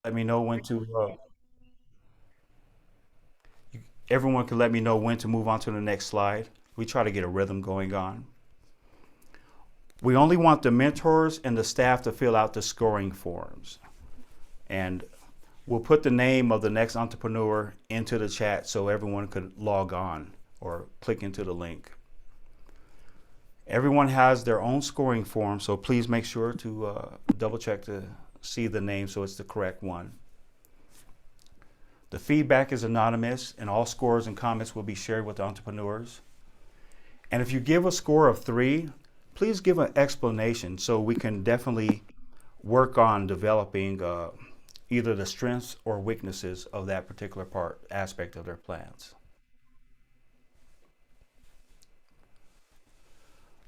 let me know when to, everyone can let me know when to move on to the next slide. We try to get a rhythm going on. We only want the mentors and the staff to fill out the scoring forms. And we'll put the name of the next entrepreneur into the chat so everyone could log on or click into the link. Everyone has their own scoring form, so please make sure to double check to see the name so it's the correct one. The feedback is anonymous, and all scores and comments will be shared with the entrepreneurs. And if you give a score of 3, please give an explanation so we can definitely work on developing either the strengths or weaknesses of that particular aspect of their plans.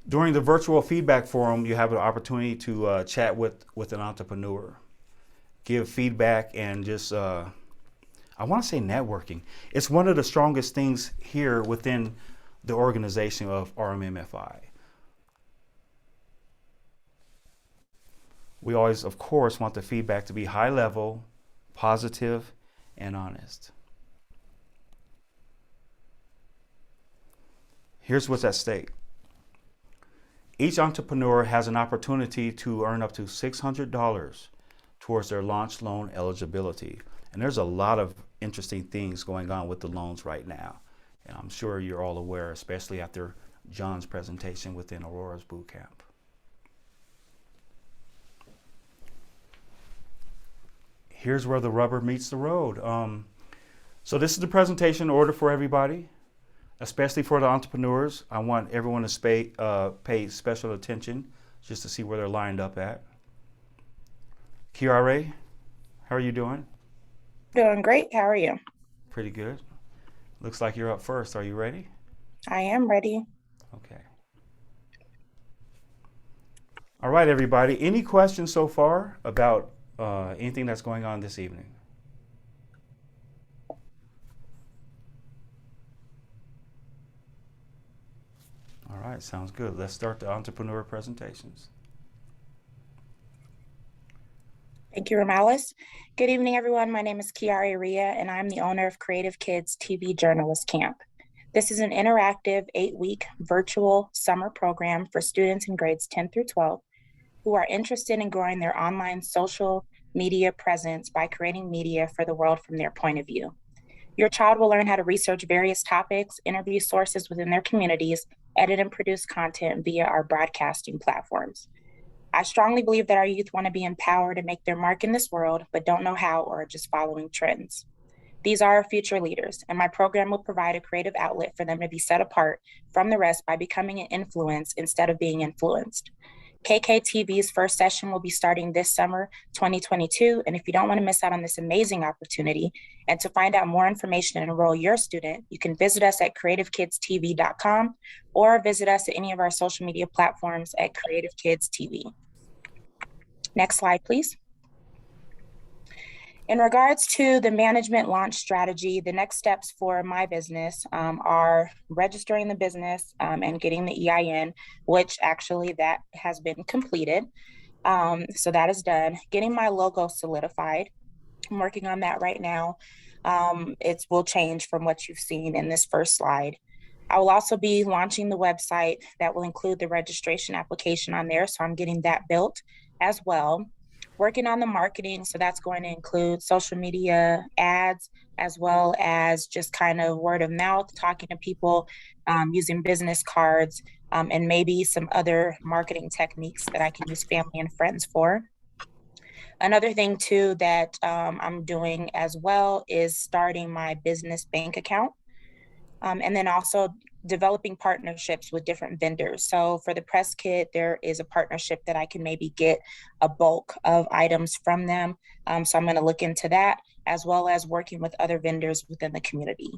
During the virtual feedback forum, you have an opportunity to chat with an entrepreneur, give feedback, and just, I want to say networking. It's one of the strongest things here within the organization of RMMFI. We always, of course, want the feedback to be high level, positive, and honest. Here's what's at stake. Each entrepreneur has an opportunity to earn up to $600 towards their launch loan eligibility. And there's a lot of interesting things going on with the loans right now. And I'm sure you're all aware, especially after John's presentation within Aurora's bootcamp. Here's where the rubber meets the road. So this is the presentation order for everybody, especially for the entrepreneurs. I want everyone to pay special attention just to see where they're lined up at. Kiara, how are you doing? Doing great. How are you? Pretty good. Looks like you're up first. Are you ready? I am ready. Okay. All right, everybody. Any questions so far about anything that's going on this evening? All right, sounds good. Let's start the entrepreneur presentations. Thank you, Ramales. Good evening, everyone. My name is Kiara Ria, and I'm the owner of Creative Kids TV Journalist Camp. This is an interactive 8-week virtual summer program for students in grades 10 through 12 who are interested in growing their online social media presence by creating media for the world from their point of view. Your child will learn how to research various topics, interview sources within their communities, edit and produce content via our broadcasting platforms. I strongly believe that our youth want to be empowered and make their mark in this world, but don't know how or are just following trends. These are our future leaders, and my program will provide a creative outlet for them to be set apart from the rest by becoming an influence instead of being influenced. KKTV's first session will be starting this summer 2022, and if you don't want to miss out on this amazing opportunity and to find out more information and enroll your student, you can visit us at creativekidstv.com or visit us at any of our social media platforms at Creative Kids TV. Next slide, please. In regards to the management launch strategy, the next steps for my business are registering the business and getting the EIN, which actually that has been completed. So that is done. Getting my logo solidified. I'm working on that right now. It will change from what you've seen in this first slide. I will also be launching the website that will include the registration application on there. So I'm getting that built as well. Working on the marketing. So that's going to include social media ads, as well as just kind of word of mouth, talking to people, using business cards, and maybe some other marketing techniques that I can use family and friends for. Another thing too that I'm doing as well is starting my business bank account. And then also developing partnerships with different vendors. So for the press kit, there is a partnership that I can maybe get a bulk of items from them. So I'm going to look into that, as well as working with other vendors within the community.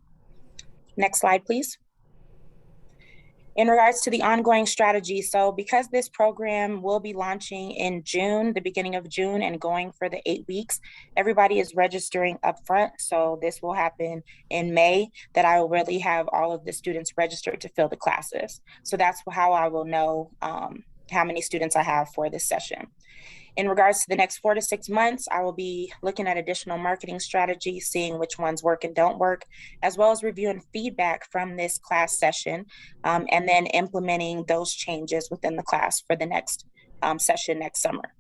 Next slide, please. In regards to the ongoing strategy, so because this program will be launching in June, the beginning of June, and going for the 8 weeks, everybody is registering upfront. So this will happen in May, that I will really have all of the students registered to fill the classes. So that's how I will know how many students I have for this session. In regards to the next 4 to 6 months, I will be looking at additional marketing strategies, seeing which ones work and don't work, as well as reviewing feedback from this class session, and then implementing those changes within the class for the next session next summer.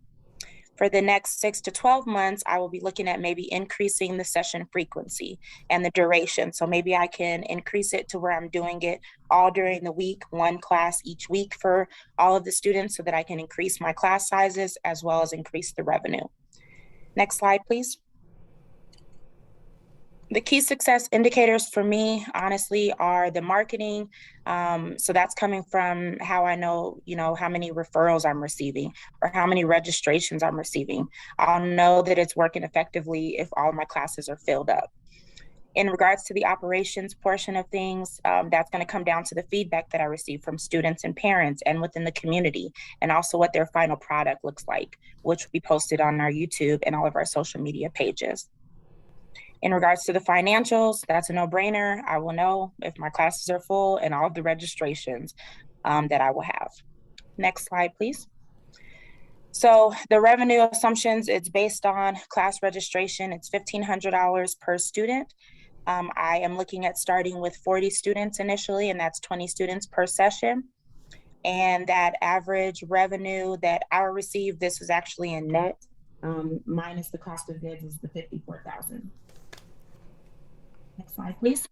For the next 6 to 12 months, I will be looking at maybe increasing the session frequency and the duration. So maybe I can increase it to where I'm doing it all during the week, one class each week for all of the students so that I can increase my class sizes as well as increase the revenue. Next slide, please. The key success indicators for me, honestly, are the marketing. So that's coming from how I know, how many referrals I'm receiving or how many registrations I'm receiving. I'll know that it's working effectively if all of my classes are filled up. In regards to the operations portion of things, that's going to come down to the feedback that I receive from students and parents and within the community, and also what their final product looks like, which will be posted on our YouTube and all of our social media pages. In regards to the financials, that's a no-brainer. I will know if my classes are full and all of the registrations that I will have. Next slide, please. So the revenue assumptions, it's based on class registration. It's $1,500 per student. I am looking at starting with 40 students initially, and that's 20 students per session. And that average revenue that I will receive, this is actually in net, minus the cost of goods, is the $54,000. Next slide, please.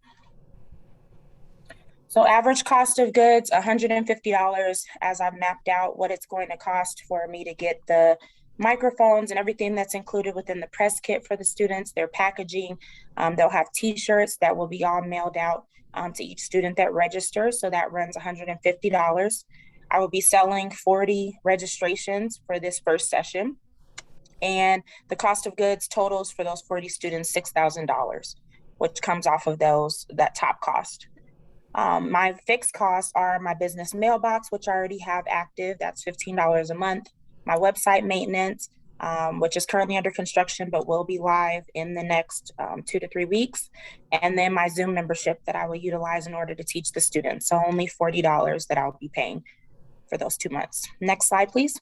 So average cost of goods, $150, as I've mapped out what it's going to cost for me to get the microphones and everything that's included within the press kit for the students, their packaging. They'll have t-shirts that will be all mailed out to each student that registers. So that runs $150. I will be selling 40 registrations for this first session. And the cost of goods totals for those 40 students, $6,000, which comes off of that top cost. My fixed costs are my business mailbox, which I already have active. That's $15 a month. My website maintenance, which is currently under construction, but will be live in the next 2 to 3 weeks. And then my Zoom membership that I will utilize in order to teach the students. So only $40 that I'll be paying for those 2 months. Next slide, please.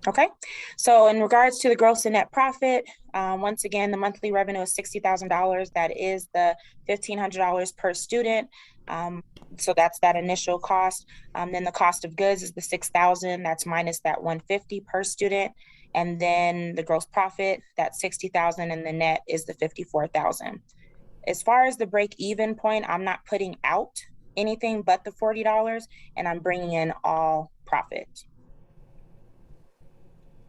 Okay, so in regards to the gross and net profit, once again, the monthly revenue is $60,000. That is the $1,500 per student. So that's that initial cost. Then the cost of goods is the $6,000. That's minus that $150 per student. And then the gross profit, that's $60,000, and the net is the $54,000. As far as the break-even point, I'm not putting out anything but the $40, and I'm bringing in all profit.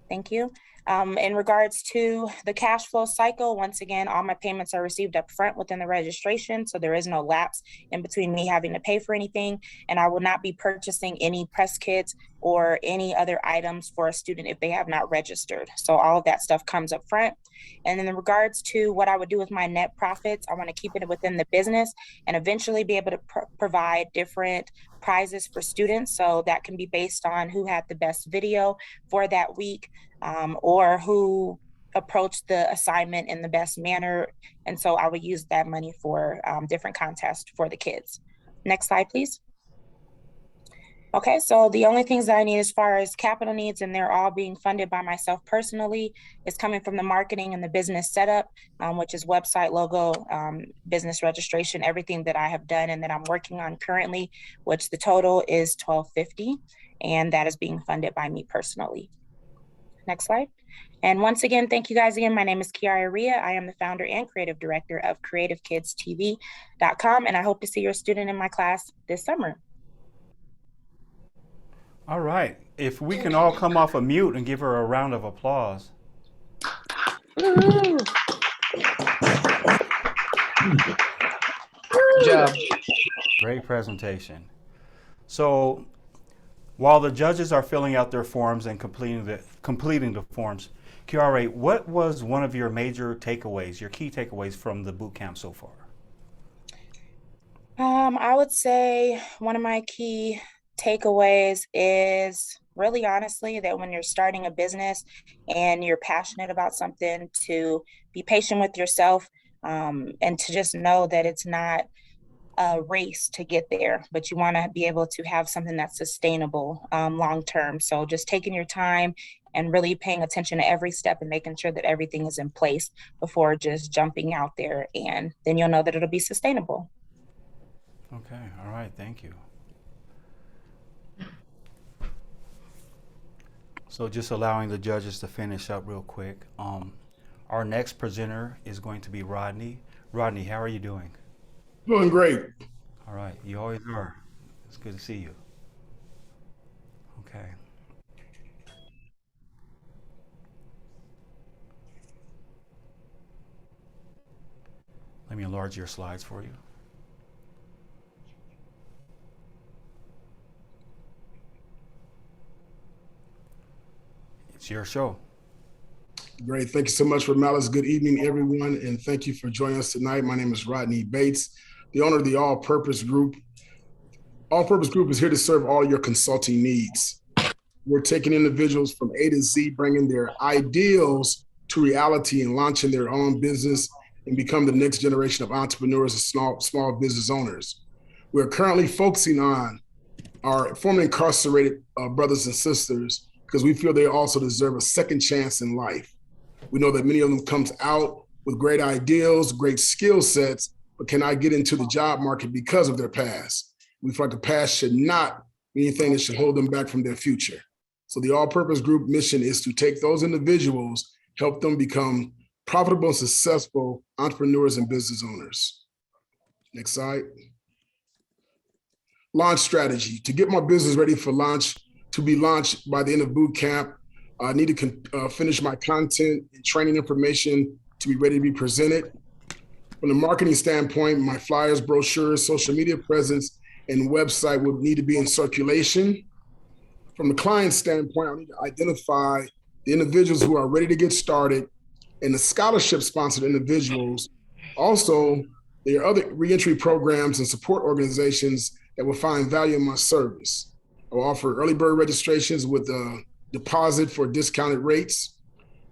Thank you. In regards to the cash flow cycle, once again, all my payments are received up front within the registration, so there is no lapse in between me having to pay for anything, and I will not be purchasing any press kits or any other items for a student if they have not registered. So all of that stuff comes up front. And in regards to what I would do with my net profits, I want to keep it within the business and eventually be able to provide different prizes for students. So that can be based on who had the best video for that week, or who approached the assignment in the best manner. And so I would use that money for different contests for the kids. Next slide, please. Okay, so the only things that I need as far as capital needs, and they're all being funded by myself personally, is coming from the marketing and the business setup, which is website, logo, business registration, everything that I have done and that I'm working on currently, which the total is $1,250, and that is being funded by me personally. Next slide. And once again, thank you guys again. My name is Kiara Rhea. I am the founder and creative director of CreativeKidsTV.com, and I hope to see your student in my class this summer. All right. If we can all come off a mute and give her a round of applause. Good job. Great presentation. So while the judges are filling out their forms and completing the forms, Kiara, what was one of your major takeaways, your key takeaways from the boot camp so far? I would say one of my key takeaways is really honestly that when you're starting a business and you're passionate about something, to be patient with yourself, and to just know that it's not a race to get there, but you want to be able to have something that's sustainable long term. So just taking your time and really paying attention to every step and making sure that everything is in place before just jumping out there. And then you'll know that it'll be sustainable. Okay, all right, thank you. So just allowing the judges to finish up real quick. Our next presenter is going to be Rodney. Rodney, how are you doing? Doing great. All right, you always are. It's good to see you. Okay. Let me enlarge your slides for you. It's your show. Great. Thank you so much, Malice. Good evening, everyone, and thank you for joining us tonight. My name is Rodney Bates, the owner of the All Purpose Group. All Purpose Group is here to serve all your consulting needs. We're taking individuals from A to Z, bringing their ideals to reality and launching their own business and become the next generation of entrepreneurs and small business owners. We're currently focusing on our formerly incarcerated brothers and sisters because we feel they also deserve a second chance in life. We know that many of them comes out with great ideals, great skill sets, but cannot get into the job market because of their past. We feel like the past should not be anything that should hold them back from their future. So the All Purpose Group mission is to take those individuals, help them become profitable and successful entrepreneurs and business owners. Next slide. Launch strategy. To get my business ready for launch, to be launched by the end of boot camp, I need to finish my content and training information to be ready to be presented. From the marketing standpoint, my flyers, brochures, social media presence, and website would need to be in circulation. From the client standpoint, I need to identify the individuals who are ready to get started and the scholarship-sponsored individuals. Also, there are other reentry programs and support organizations that will find value in my service. I will offer early bird registrations with a deposit for discounted rates,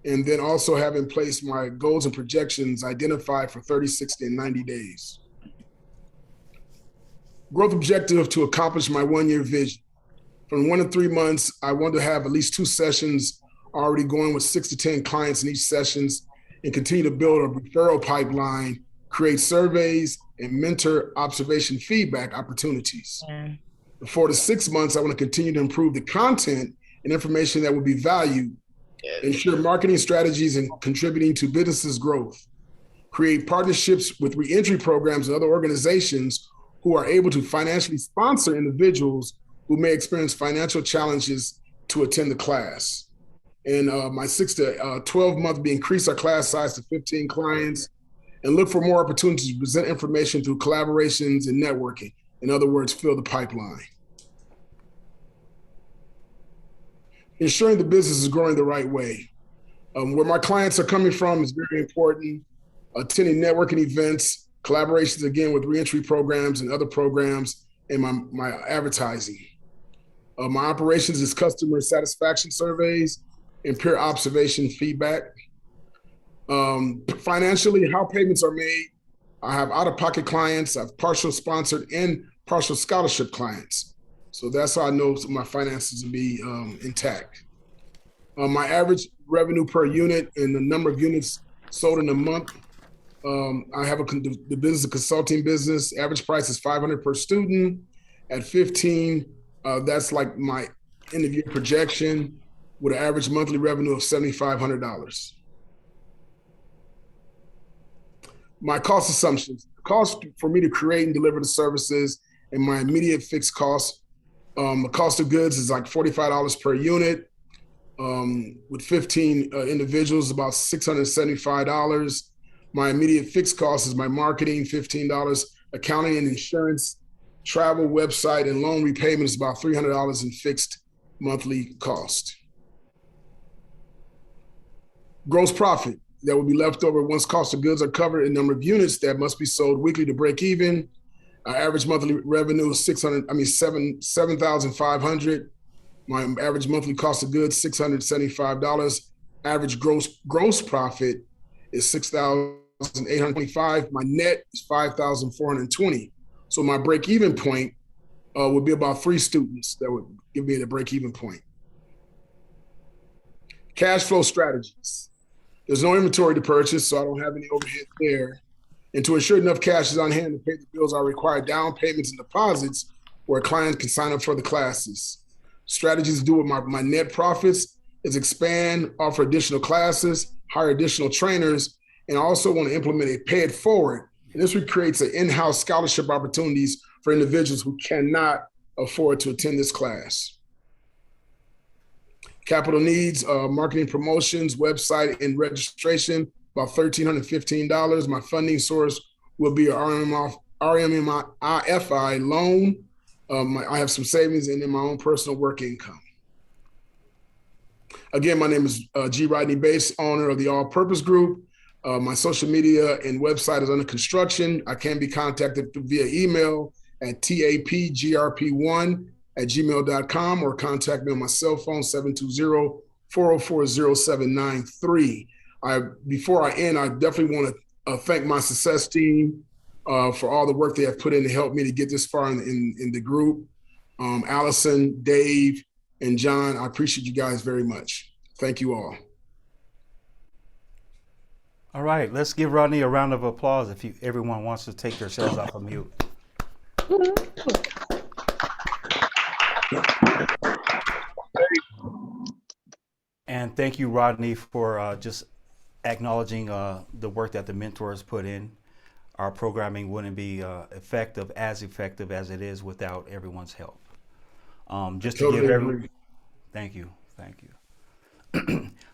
and then also have in place my goals and projections identified for 30, 60, and 90 days. Growth objective to accomplish my one-year vision. From 1 to 3 months, I want to have at least 2 sessions already going with 6 to 10 clients in each sessions and continue to build a referral pipeline, create surveys, and mentor observation feedback opportunities. For 4 to 6 months, I want to continue to improve the content and information that will be valued, ensure marketing strategies and contributing to businesses' growth, create partnerships with reentry programs and other organizations who are able to financially sponsor individuals who may experience financial challenges to attend the class. And my 6 to 12 month be increase our class size to 15 clients and look for more opportunities to present information through collaborations and networking. In other words, fill the pipeline. Ensuring the business is growing the right way. Where my clients are coming from is very important. Attending networking events, collaborations again with reentry programs and other programs, and my advertising. My operations is customer satisfaction surveys and peer observation feedback. Financially, how payments are made. I have out-of-pocket clients, I have partial sponsored and partial scholarship clients. So that's how I know my finances will be intact. My average revenue per unit and the number of units sold in a month. I have the business, a consulting business. Average price is $500 per student. At 15, that's like my end of year projection with an average monthly revenue of $7,500. My cost assumptions. The cost for me to create and deliver the services and my immediate fixed costs. The cost of goods is like $45 per unit. With 15 individuals, about $675. My immediate fixed cost is my marketing, $15. Accounting and insurance, travel, website, and loan repayment is about $300 in fixed monthly cost. Gross profit that will be left over once cost of goods are covered in number of units that must be sold weekly to break even. Average monthly revenue is $7,500. My average monthly cost of goods, $675. Average gross profit is $6,825. My net is $5,420. So my break-even point would be about 3 students that would give me the break-even point. Cash flow strategies. There's no inventory to purchase, so I don't have any overhead there. And to ensure enough cash is on hand to pay the bills, I require down payments and deposits where clients can sign up for the classes. Strategies to do with my net profits is expand, offer additional classes, hire additional trainers, and I also want to implement a pay it forward. And this recreates an in-house scholarship opportunities for individuals who cannot afford to attend this class. Capital needs, marketing promotions, website, and registration, about $1,315. My funding source will be a RMMIFI loan. I have some savings and then my own personal work income. Again, my name is G. Rodney Bates, owner of the All Purpose Group. My social media and website is under construction. I can be contacted via email at tapgrp1@gmail.com or contact me on my cell phone, 720-404-0793. Before I end, I definitely want to thank my success team for all the work they have put in to help me to get this far in the group. Allison, Dave, and John, I appreciate you guys very much. Thank you all. All right, let's give Rodney a round of applause if everyone wants to take themselves off of mute. And thank you, Rodney, for just acknowledging the work that the mentors put in. Our programming wouldn't be effective as it is without everyone's help. Just to give everyone, thank you.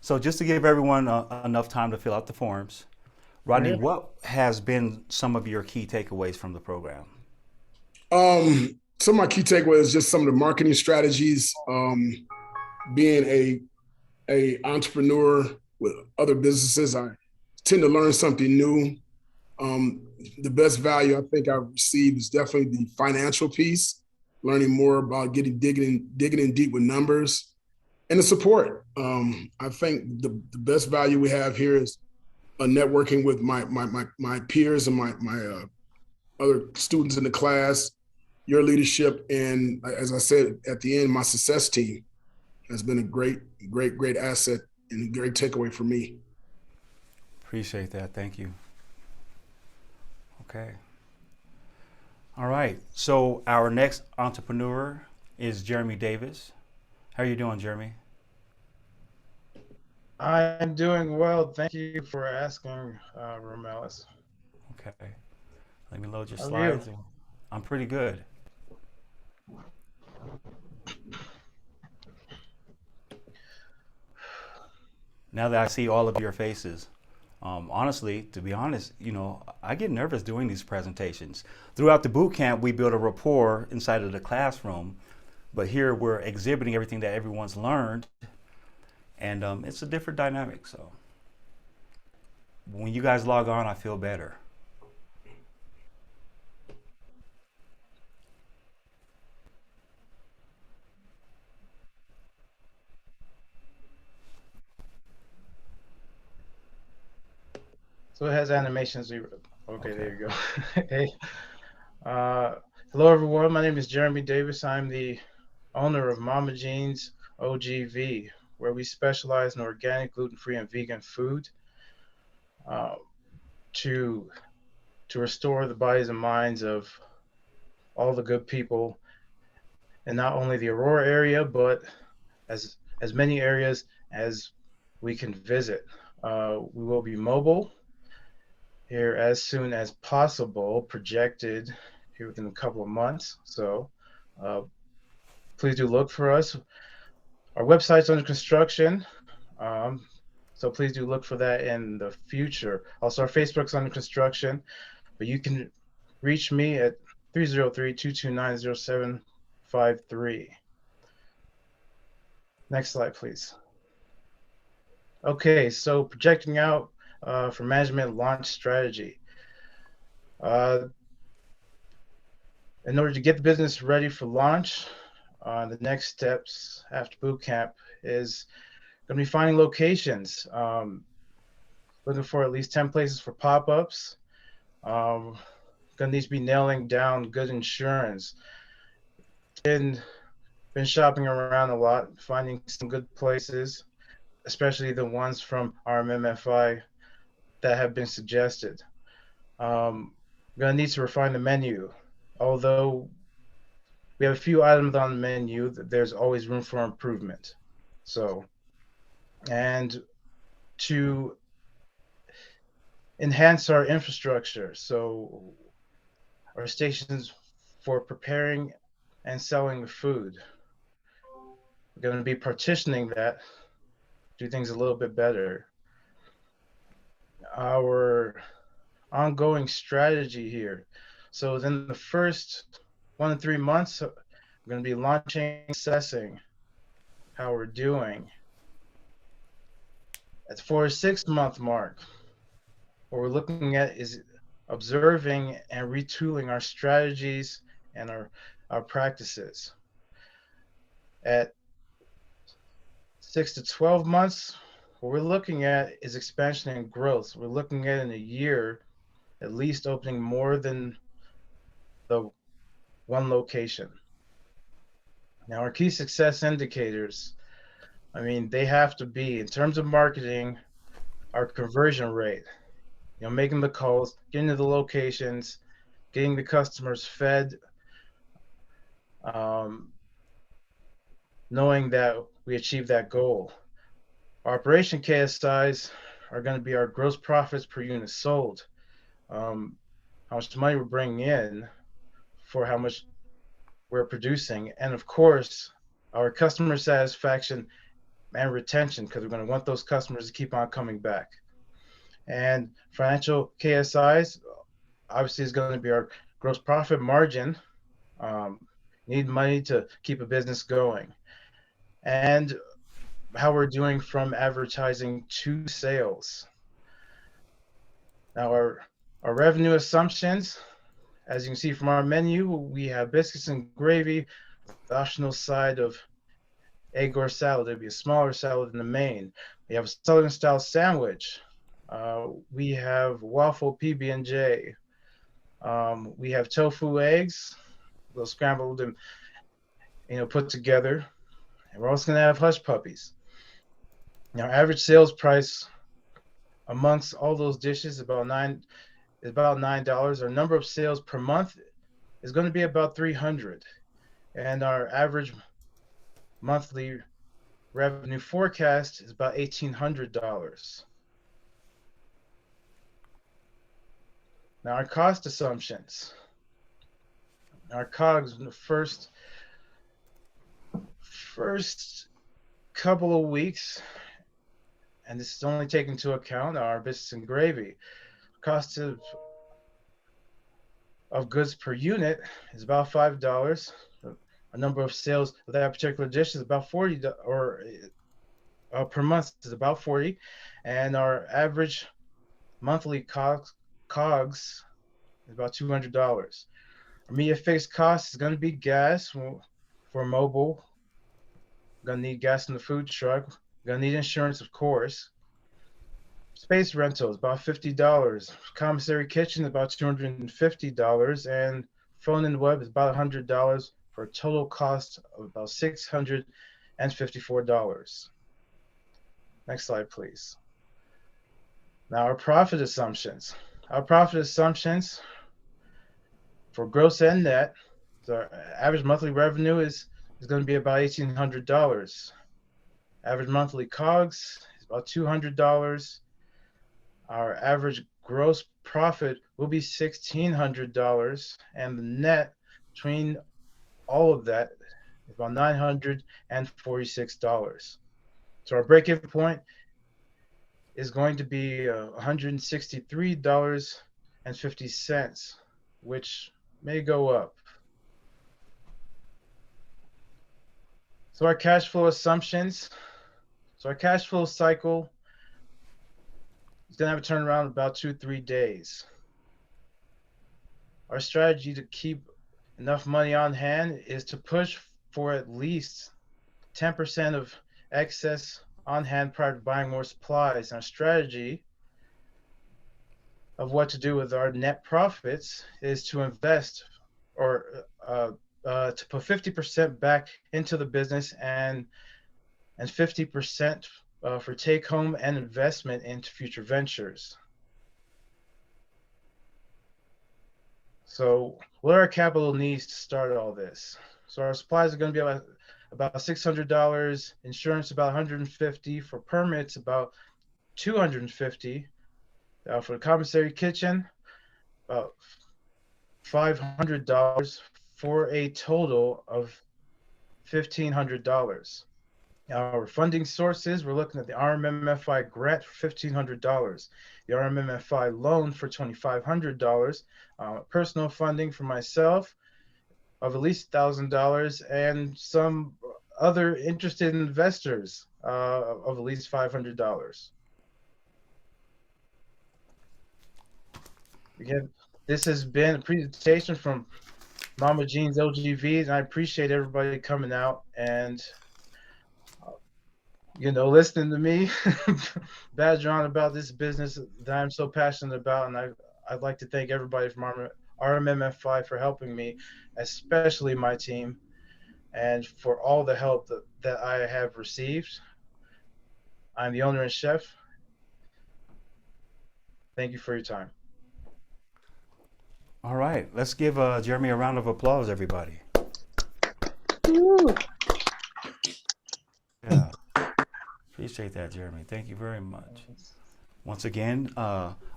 So just to give everyone enough time to fill out the forms, Rodney, what has been some of your key takeaways from the program? Some of my key takeaways is just some of the marketing strategies. Being a entrepreneur with other businesses, I tend to learn something new. The best value I think I've received is definitely the financial piece, learning more about digging in deep with numbers, and the support. I think the best value we have here is networking with my peers and my other students in the class, your leadership, and as I said at the end, my success team has been a great asset and a great takeaway for me. Appreciate that. Thank you. Okay. All right. So our next entrepreneur is Jeremy Davis. How are you doing, Jeremy? I'm doing well. Thank you for asking, Romelis. Okay. Let me load your How are slides. you? I'm pretty good. Now that I see all of your faces, honestly, to be honest, I get nervous doing these presentations. Throughout the boot camp, we build a rapport inside of the classroom, but here we're exhibiting everything that everyone's learned, and it's a different dynamic. So when you guys log on, I feel better. So it has animations. Okay, there you go. Hey, hello everyone. My name is Jeremy Davis. I'm the owner of Mama Jean's OGV, where we specialize in organic, gluten-free, and vegan food to restore the bodies and minds of all the good people in not only the Aurora area, but as many areas as we can visit. We will be mobile here as soon as possible, projected here within a couple of months. So please do look for us. Our website's under construction, so please do look for that in the future. Also, our Facebook's under construction, but you can reach me at 303-229-0753. Next slide, please. Okay, so projecting out for management launch strategy. In order to get the business ready for launch, the next steps after boot camp is going to be finding locations, looking for at least 10 places for pop-ups, gonna need to be nailing down good insurance. Been shopping around a lot, finding some good places, especially the ones from RMMFI that have been suggested. Gonna need to refine the menu. Although we have a few items on the menu, there's always room for improvement. So, and to enhance our infrastructure. So our stations for preparing and selling the food. We're going to be partitioning that, do things a little bit better. Our ongoing strategy here. So within the first 1 to 3 months, we're going to be launching, assessing how we're doing. At the 4 to 6 month mark, what we're looking at is observing and retooling our strategies and our practices. At 6 to 12 months, what we're looking at is expansion and growth. We're looking at in a year, at least opening more than the one location. Now, our key success indicators, I mean, they have to be, in terms of marketing, our conversion rate, making the calls, getting to the locations, getting the customers fed, knowing that we achieve that goal. Our operation KSIs are going to be our gross profits per unit sold, how much money we're bringing in for how much we're producing, and of course, our customer satisfaction and retention, because we're going to want those customers to keep on coming back. And financial KSIs, obviously, is going to be our gross profit margin. Need money to keep a business going. And how we're doing from advertising to sales. Now, our revenue assumptions, as you can see from our menu, we have biscuits and gravy, the optional side of egg or salad. It'd be a smaller salad than the main. We have a Southern style sandwich. We have waffle PB&J. We have tofu eggs, a little scrambled and put together. And we're also going to have hush puppies. Now, average sales price amongst all those dishes is about $9. Our number of sales per month is going to be about 300, and our average monthly revenue forecast is about $1,800. Now, our cost assumptions. Our COGS in the first couple of weeks, and this is only taking into account our biscuits and gravy. Cost of goods per unit is about $5. A number of sales of that particular dish is about 40, or per month is about 40, and our average monthly COGS is about $200. Our media fixed cost is going to be gas for mobile. We're going to need gas in the food truck. We're going to need insurance, of course. Space rental is about $50. Commissary kitchen is about $250, and phone and web is about $100 for a total cost of about $654. Next slide, please. Now, our profit assumptions. Our profit assumptions for gross and net, so our average monthly revenue is going to be about $1,800. Average monthly COGS is about $200. Our average gross profit will be $1,600, and the net between all of that is about $946. So our break-even point is going to be $163.50, which may go up. So our cash flow assumptions. So our cash flow cycle is going to have a turnaround in about 2-3 days. Our strategy to keep enough money on hand is to push for at least 10% of excess on hand prior to buying more supplies. And our strategy of what to do with our net profits is to invest or to put 50% back into the business and 50% for take home and investment into future ventures. So what are our capital needs to start all this? So our supplies are going to be about $600, insurance about $150, for permits about $250, for the commissary kitchen about $500, for a total of $1,500. Our funding sources, we're looking at the RMMFI grant for $1,500, the RMMFI loan for $2,500, personal funding for myself of at least $1,000, and some other interested investors of at least $500. Again, this has been a presentation from Mama Jean's LGVs, and I appreciate everybody coming out and listening to me badger on about this business that I'm so passionate about. And I'd like to thank everybody from RMMFI for helping me, especially my team, and for all the help that I have received. I'm the owner and chef. Thank you for your time. All right, let's give Jeremy a round of applause, everybody. Ooh. Yeah, appreciate that, Jeremy. Thank you very much. Once again,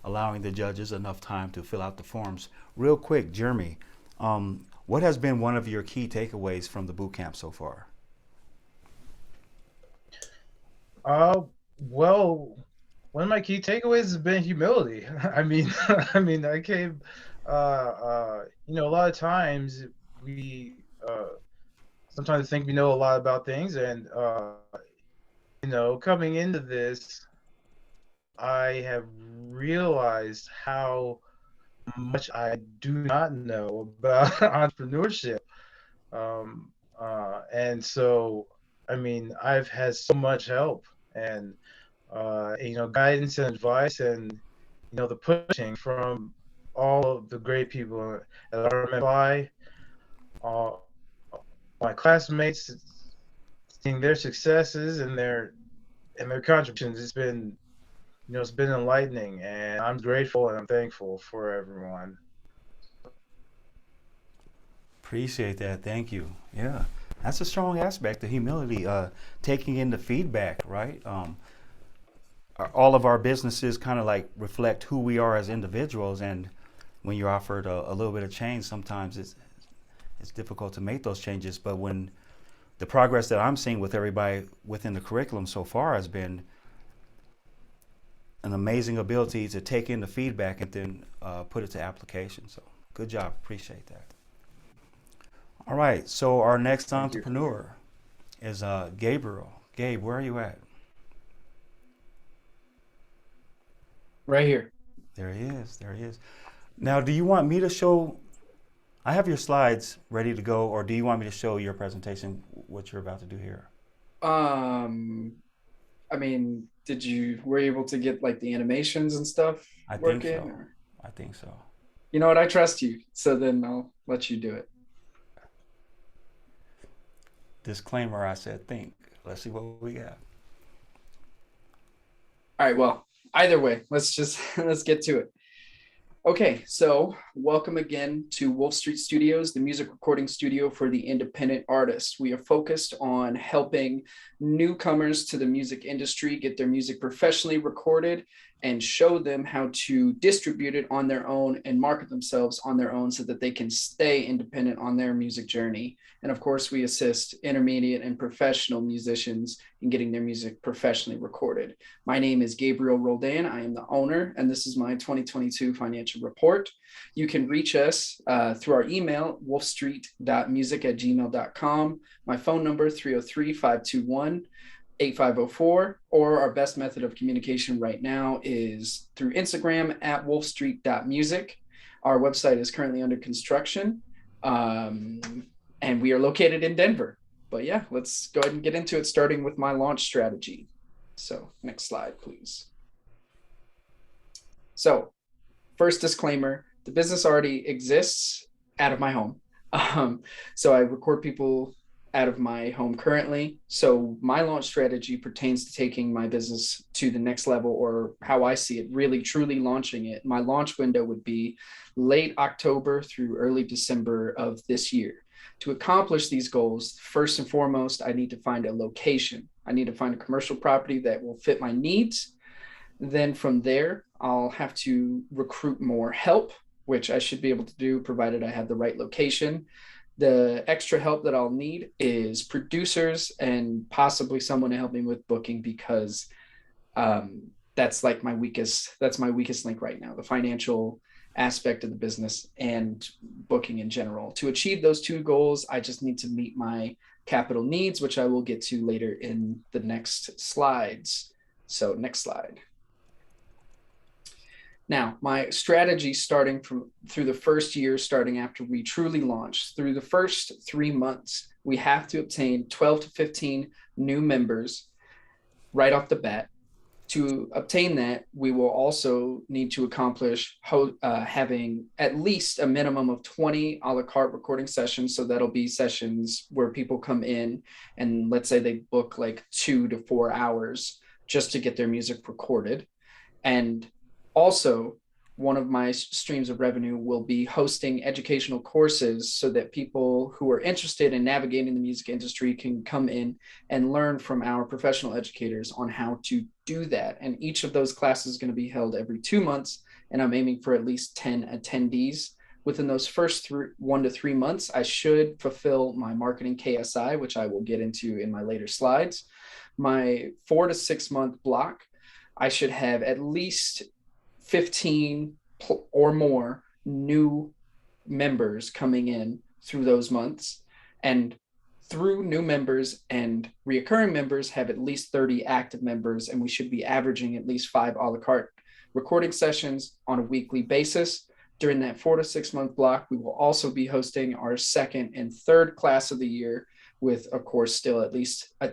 allowing the judges enough time to fill out the forms. Real quick, Jeremy, what has been one of your key takeaways from the boot camp so far? Well, one of my key takeaways has been humility. I mean, I came, a lot of times we sometimes think we know a lot about things, and coming into this, I have realized how much I do not know about entrepreneurship. And so, I've had so much help and, guidance and advice, and, the pushing from all of the great people at RMFI, my classmates, seeing their successes and their contributions. It's been enlightening, and I'm grateful and I'm thankful for everyone. Appreciate that. Thank you. Yeah, that's a strong aspect, the humility, taking in the feedback, right? All of our businesses kind of like reflect who we are as individuals, and when you're offered a little bit of change, sometimes it's difficult to make those changes. But when the progress that I'm seeing with everybody within the curriculum so far has been an amazing ability to take in the feedback and then put it to application. So good job. Appreciate that. All right. So our next entrepreneur is Gabriel. Gabe, where are you at? Right here. There he is. There he is. Now, do you want me to show? I have your slides ready to go, or do you want me to show your presentation, what you're about to do here? Were you able to get like the animations and stuff working? Think so. I think so. You know what? I trust you. So then I'll let you do it. Disclaimer, I said think. Let's see what we got. All right. Well, either way, let's get to it. Okay, so welcome again to Wolf Street Studios, the music recording studio for the independent artist. We are focused on helping newcomers to the music industry get their music professionally recorded and show them how to distribute it on their own and market themselves on their own so that they can stay independent on their music journey. And of course, we assist intermediate and professional musicians in getting their music professionally recorded. My name is Gabriel Roldan. I am the owner, and this is my 2022 financial report. You can reach us through our email, wolfstreet.music@gmail.com. My phone number, 303-521-8504, or our best method of communication right now is through Instagram at wolfstreet.music. Our website is currently under construction, and we are located in Denver. But yeah, let's go ahead and get into it, starting with my launch strategy. So next slide, please. So first disclaimer, the business already exists out of my home. So I record people out of my home currently. So my launch strategy pertains to taking my business to the next level, or how I see it, really truly launching it. My launch window would be late October through early December of this year. To accomplish these goals, first and foremost, I need to find a location. I need to find a commercial property that will fit my needs. Then from there, I'll have to recruit more help, which I should be able to do provided I have the right location. The extra help that I'll need is producers and possibly someone to help me with booking, because that's my weakest link right now, the financial aspect of the business and booking in general. To achieve those two goals, I just need to meet my capital needs, which I will get to later in the next slides. So next slide. Now, my strategy starting through the first year, starting after we truly launch, through the first 3 months, we have to obtain 12 to 15 new members right off the bat. To obtain that, we will also need to accomplish having at least a minimum of 20 a la carte recording sessions. So that'll be sessions where people come in and let's say they book like 2 to 4 hours just to get their music recorded. And also, one of my streams of revenue will be hosting educational courses so that people who are interested in navigating the music industry can come in and learn from our professional educators on how to do that. And each of those classes is going to be held every 2 months, and I'm aiming for at least 10 attendees. Within those first 1 to 3 months, I should fulfill my marketing KSI, which I will get into in my later slides. My 4 to 6 month block, I should have at least 15 or more new members coming in through those months, and through new members and reoccurring members have at least 30 active members, and we should be averaging at least 5 a la carte recording sessions on a weekly basis. During that 4 to 6 month block, we will also be hosting our second and third class of the year with, of course, still at least 10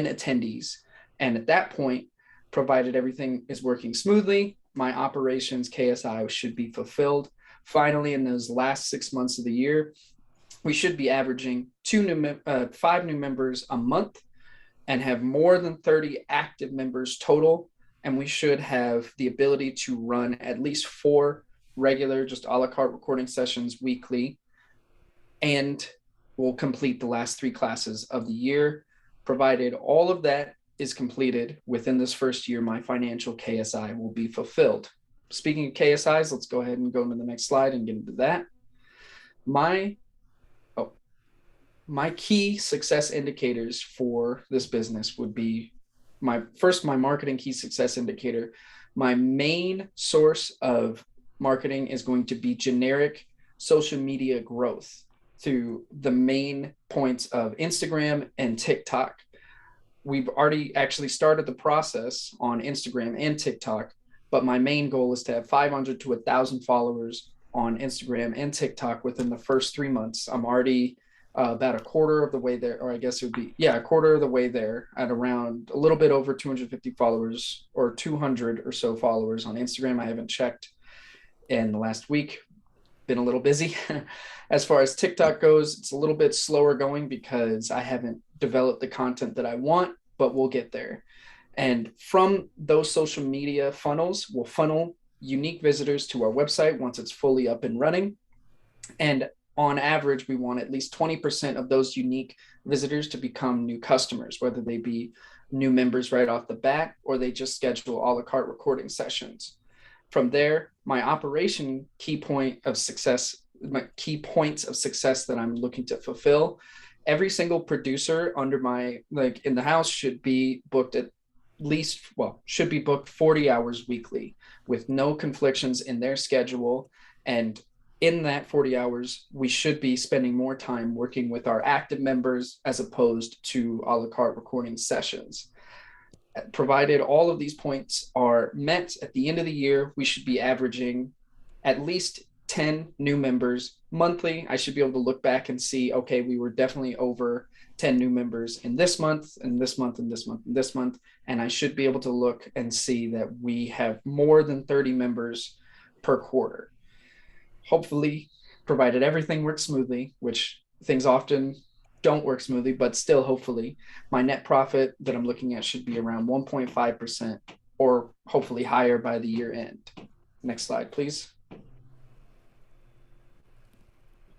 attendees. And at that point, provided everything is working smoothly, my operations KSI should be fulfilled. Finally, in those last 6 months of the year, we should be averaging 5 new members a month and have more than 30 active members total. And we should have the ability to run at least 4 regular, just a la carte recording sessions weekly. And we'll complete the last 3 classes of the year. Provided all of that is completed within this first year, my financial KSI will be fulfilled. Speaking of KSIs, let's go ahead and go into the next slide and get into that. My key success indicators for this business would be my marketing key success indicator. My main source of marketing is going to be generic social media growth through the main points of Instagram and TikTok. We've already actually started the process on Instagram and TikTok, but my main goal is to have 500 to 1,000 followers on Instagram and TikTok within the first 3 months. I'm already about a quarter of the way there, or I guess it would be, a quarter of the way there at around a little bit over 250 followers or 200 or so followers on Instagram. I haven't checked in the last week, been a little busy. As far as TikTok goes, it's a little bit slower going because I haven't developed the content that I want, but we'll get there. And from those social media funnels, we'll funnel unique visitors to our website once it's fully up and running. And on average, we want at least 20% of those unique visitors to become new customers, whether they be new members right off the bat, or they just schedule a la carte recording sessions. From there, my operation key points of success that I'm looking to fulfill. Every single producer under my, in the house should be booked should be booked 40 hours weekly with no conflictions in their schedule. And in that 40 hours, we should be spending more time working with our active members as opposed to a la carte recording sessions. Provided all of these points are met at the end of the year, we should be averaging at least 10 new members monthly. I should be able to look back and see, okay, we were definitely over 10 new members in this month, and this month, and this month, and this month. And I should be able to look and see that we have more than 30 members per quarter. Hopefully, provided everything works smoothly, which things often don't work smoothly, but still, hopefully, my net profit that I'm looking at should be around 1.5% or hopefully higher by the year end. Next slide, please.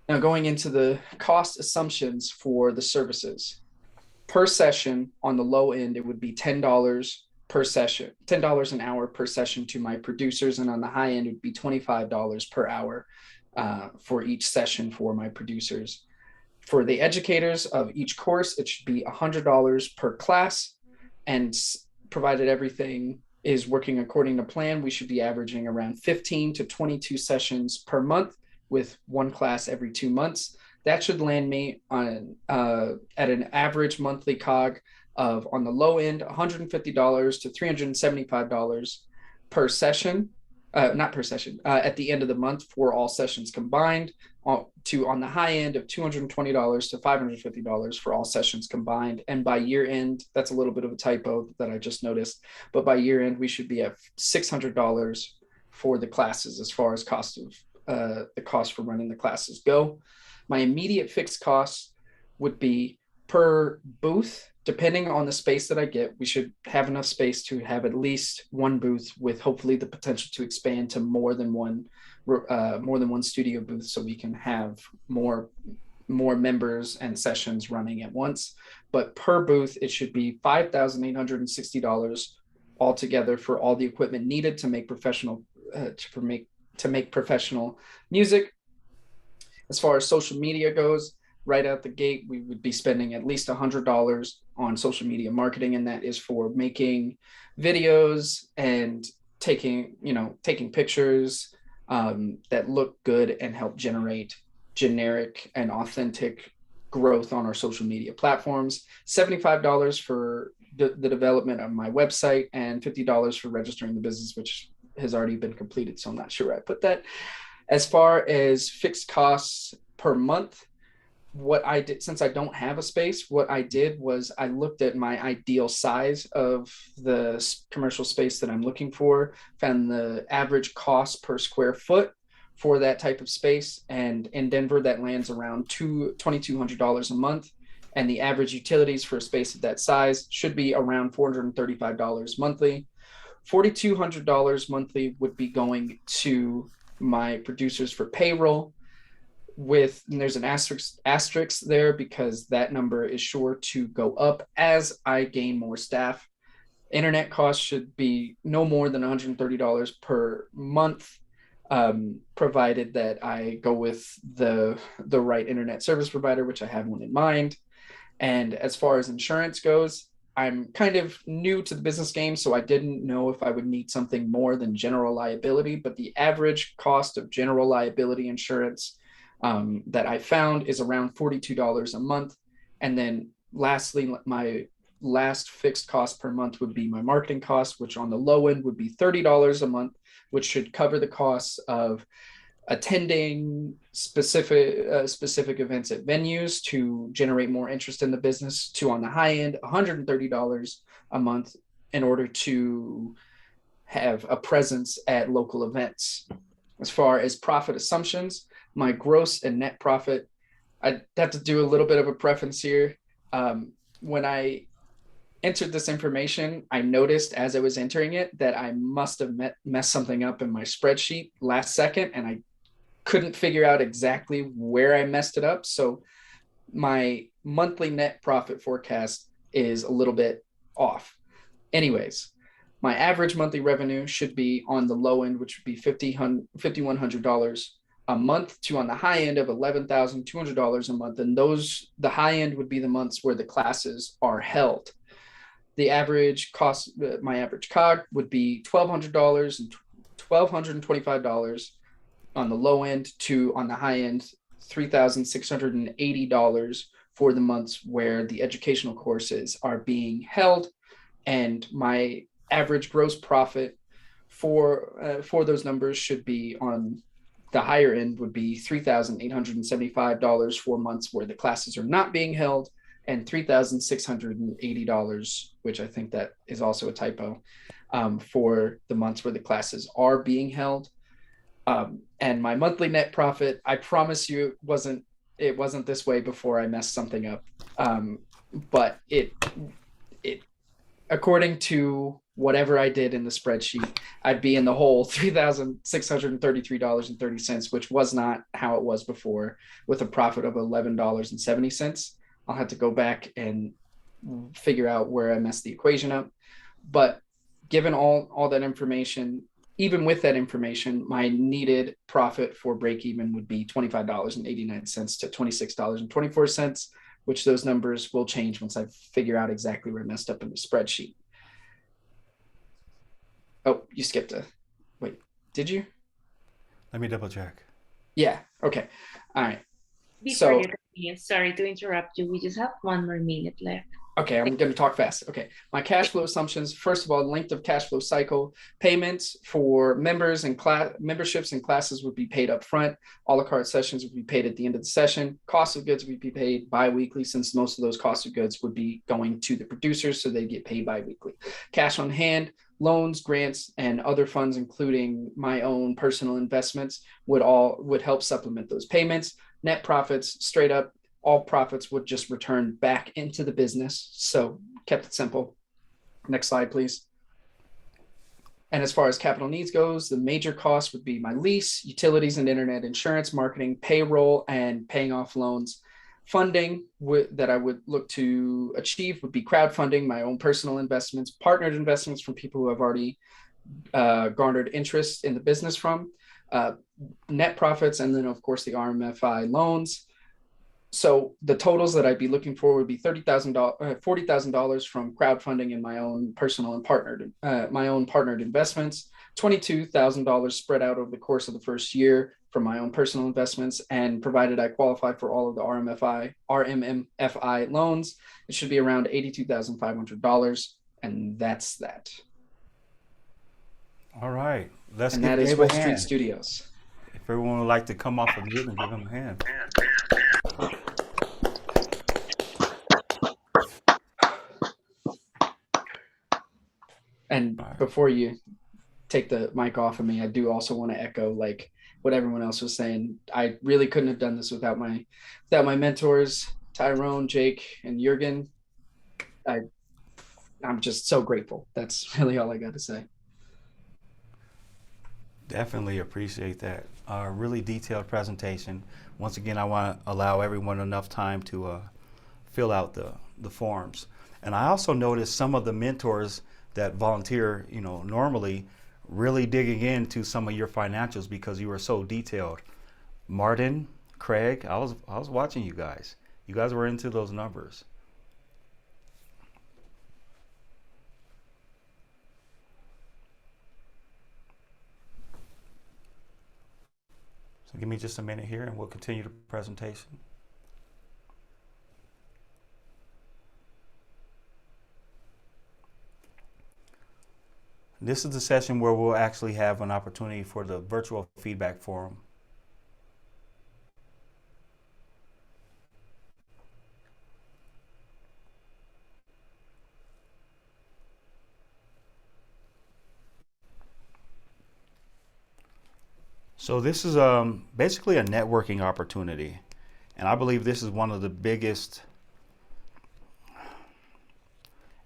Now going into the cost assumptions for the services. Per session on the low end, it would be $10 per session, $10 an hour per session to my producers. And on the high end, it would be $25 per hour for each session for my producers. For the educators of each course, it should be $100 per class. And provided everything is working according to plan, we should be averaging around 15 to 22 sessions per month with one class every 2 months. That should land me on at an average monthly COG of, on the low end, $150 to $375 per session, not per session, at the end of the month for all sessions combined, to on the high end of $220 to $550 for all sessions combined. And by year end, that's a little bit of a typo that I just noticed, but by year end, we should be at $600 for the classes as far as the cost for running the classes go. My immediate fixed costs would be per booth, depending on the space that I get. We should have enough space to have at least one booth with hopefully the potential to expand to more than one studio booth, so we can have more members and sessions running at once. But per booth, it should be $5,860 altogether for all the equipment needed to make professional music. As far as social media goes, right out the gate, we would be spending at least $100 on social media marketing, and that is for making videos and taking pictures that look good and help generate generic and authentic growth on our social media platforms. $75 for the development of my website, and $50 for registering the business, which has already been completed, so I'm not sure where I put that. As far as fixed costs per month, what I did, since I don't have a space, what I did was I looked at my ideal size of the commercial space that I'm looking for, found the average cost per square foot for that type of space, and in Denver that lands around $2,200 a month, and the average utilities for a space of that size should be around $435 monthly. $4,200 monthly would be going to my producers for payroll, and there's an asterisk there because that number is sure to go up as I gain more staff. Internet costs should be no more than $130 per month, provided that I go with the right internet service provider, which I have one in mind. And as far as insurance goes, I'm kind of new to the business game, so I didn't know if I would need something more than general liability, but the average cost of general liability insurance that I found is around $42 a month. And then lastly, my last fixed cost per month would be my marketing cost, which on the low end would be $30 a month, which should cover the costs of attending specific events at venues to generate more interest in the business, to on the high end $130 a month in order to have a presence at local events. As far as profit assumptions, my gross and net profit, I have to do a little bit of a preference here. When I entered this information, I noticed as I was entering it that I must have messed something up in my spreadsheet last second, and I couldn't figure out exactly where I messed it up. So my monthly net profit forecast is a little bit off. Anyways, my average monthly revenue should be on the low end, which would be $5,100 a month, to on the high end of $11,200 a month. And the high end would be the months where the classes are held. The average cost, my average COG would be $1,200 and $1,225 on the low end, to on the high end $3,680 for the months where the educational courses are being held. And my average gross profit for those numbers should be on the higher end, would be $3,875 for months where the classes are not being held, and $3,680, which I think that is also a typo, for the months where the classes are being held. And my monthly net profit, I promise you, it wasn't this way before I messed something up. But it according to whatever I did in the spreadsheet, I'd be in the hole $3,633.30, which was not how it was before, with a profit of $11.70. I'll have to go back and figure out where I messed the equation up. But given all that information, even with that information, my needed profit for break even would be $25.89 to $26.24, which those numbers will change once I figure out exactly where I messed up in the spreadsheet. Oh, you skipped wait, did you? Let me double check. Yeah. Okay. All right. Before So you continue, sorry to interrupt you. We just have 1 more minute left. okay, I'm going to talk fast. Okay, my cash flow assumptions. First of all, length of cash flow cycle. Payments for members and memberships and classes would be paid up front. A la carte sessions would be paid at the end of the session. Cost of goods would be paid bi-weekly, since most of those costs of goods would be going to the producers, so they get paid bi-weekly. Cash on hand, loans, grants, and other funds, including my own personal investments, would help supplement those payments. Net profits, straight up, all profits would just return back into the business. So kept it simple. Next slide, please. And as far as capital needs goes, the major costs would be my lease, utilities and internet, insurance, marketing, payroll, and paying off loans. Funding that I would look to achieve would be crowdfunding, my own personal investments, partnered investments from people who have already garnered interest in the business from, net profits, and then of course the RMFI loans. So the totals that I'd be looking for would be $40,000 from crowdfunding and my own personal and partnered investments, $22,000 spread out over the course of the first year from my own personal investments, and provided I qualify for all of the RMMFI loans, it should be around $82,500, and that's that. All right. Let's And give that is Dave Wall a Street hand. Studios. If everyone would like to come off of mute and give him a hand. And Right. before you take the mic off of me, I do also want to echo like what everyone else was saying. I really couldn't have done this without my mentors, Tyrone, Jake, and Jurgen. I'm just so grateful. That's really all I got to say. Definitely appreciate that. Really detailed presentation. Once again, I want to allow everyone enough time to fill out the forms. And I also noticed some of the mentors that volunteer, normally really digging into some of your financials because you were so detailed. Martin, Craig, I was watching you guys. You guys were into those numbers. So give me just a minute here and we'll continue the presentation. This is the session where we'll actually have an opportunity for the virtual feedback forum. So this is basically a networking opportunity. And I believe this is one of the biggest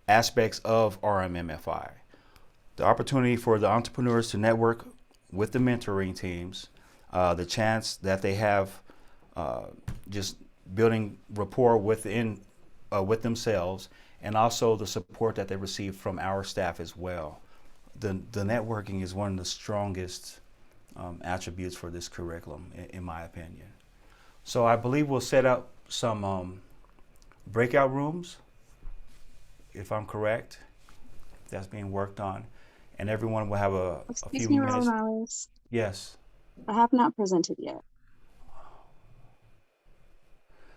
aspects of RMMFI. The opportunity for the entrepreneurs to network with the mentoring teams, the chance that they have just building rapport with themselves, and also the support that they receive from our staff as well. The networking is one of the strongest attributes for this curriculum, in my opinion. So I believe we'll set up some breakout rooms, if I'm correct. That's being worked on. And everyone will have a few me, minutes. Morales. Yes. I have not presented yet.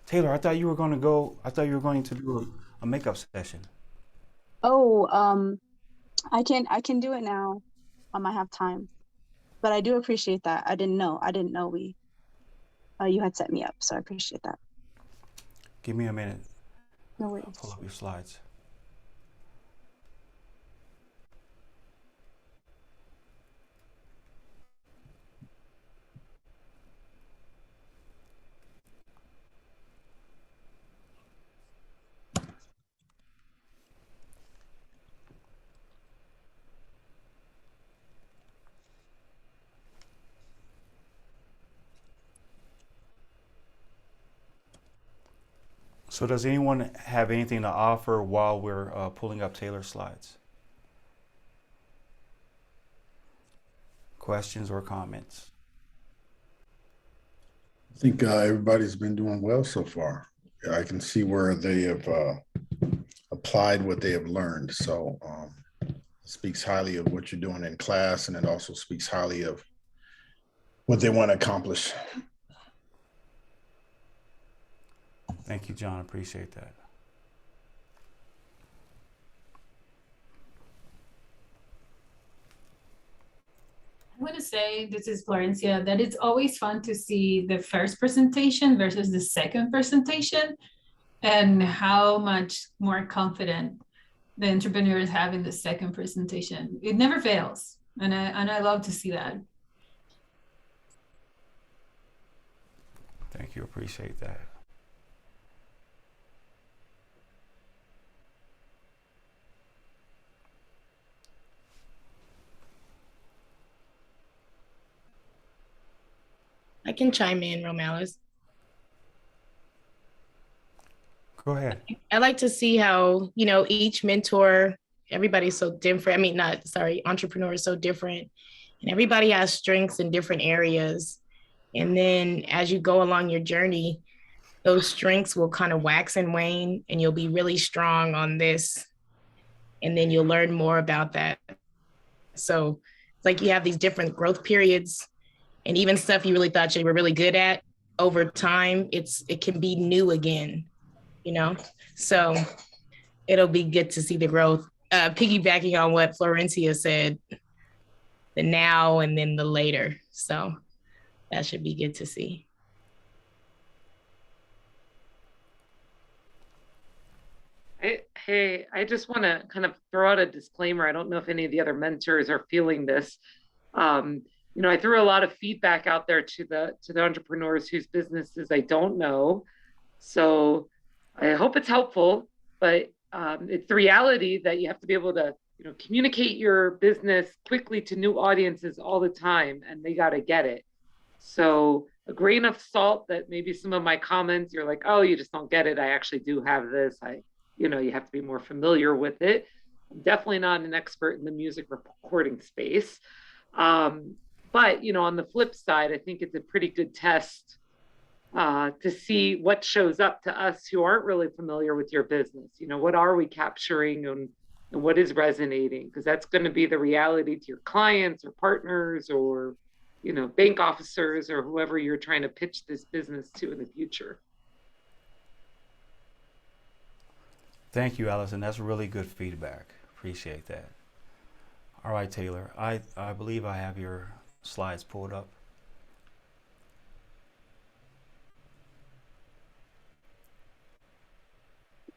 Taylor, I thought you were going to do a makeup session. Oh, I can do it now. I might have time. But I do appreciate that. I didn't know you had set me up, so I appreciate that. Give me a minute. No worries. I'll pull up your slides. So does anyone have anything to offer while we're pulling up Taylor's slides? Questions or comments? I think everybody's been doing well so far. I can see where they have applied what they have learned. So it speaks highly of what you're doing in class, and it also speaks highly of what they want to accomplish. Thank you, John. Appreciate that. I want to say, this is Florencia, that it's always fun to see the first presentation versus the second presentation and how much more confident the entrepreneurs have in the second presentation. It never fails. And I love to see that. Thank you. Appreciate that. I can chime in, Romales. Go ahead. I like to see how, each mentor, everybody's so different. I mean, entrepreneur is so different. And everybody has strengths in different areas. And then as you go along your journey, those strengths will kind of wax and wane, and you'll be really strong on this. And then you'll learn more about that. So it's like you have these different growth periods, and even stuff you really thought you were really good at over time, it can be new again, So it'll be good to see the growth. Piggybacking on what Florencia said, the now and then the later. So that should be good to see. Hey, I just want to kind of throw out a disclaimer. I don't know if any of the other mentors are feeling this. I threw a lot of feedback out there to the entrepreneurs whose businesses I don't know. So I hope it's helpful, but it's the reality that you have to be able to, communicate your business quickly to new audiences all the time, and they got to get it. So a grain of salt that maybe some of my comments, you're like, oh, you just don't get it. I actually do have this. You have to be more familiar with it. I'm definitely not an expert in the music recording space. But, on the flip side, I think it's a pretty good test to see what shows up to us who aren't really familiar with your business. What are we capturing and what is resonating? Because that's going to be the reality to your clients or partners or, bank officers or whoever you're trying to pitch this business to in the future. Thank you, Allison. That's really good feedback. Appreciate that. All right, Taylor. I believe I have your slides pulled up.